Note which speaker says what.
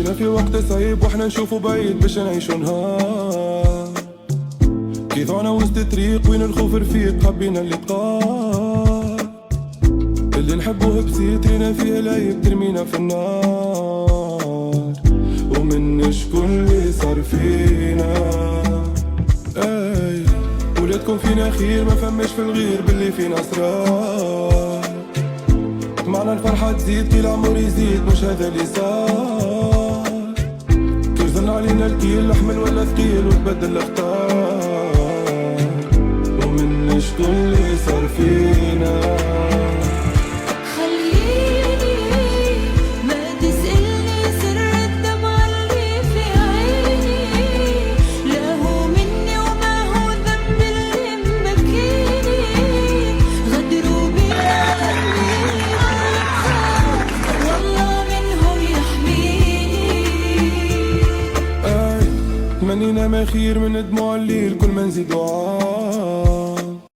Speaker 1: جينا في وقت صعيب واحنا نشوفو بعيد باش نعيشو نهار. كي ضعنا وسط الطريق وين الخوف رفيق حبينا اللقاء. اللي نحبوه بسيط رينا فيه العيب ترمينا في النار. ومن شكون اللي صار فينا اي ولادكم فينا خير ما فماش في الغير باللي فينا اسرار. معنا الفرحة تزيد كي العمر يزيد مش هذا اللي صار. كي زن علينا الكيل احمل ولا ثقيل وتبدل الاختار. ومن شكون اللي صار فينا تمنينا ما خير من دموع الليل كل ما نزيدو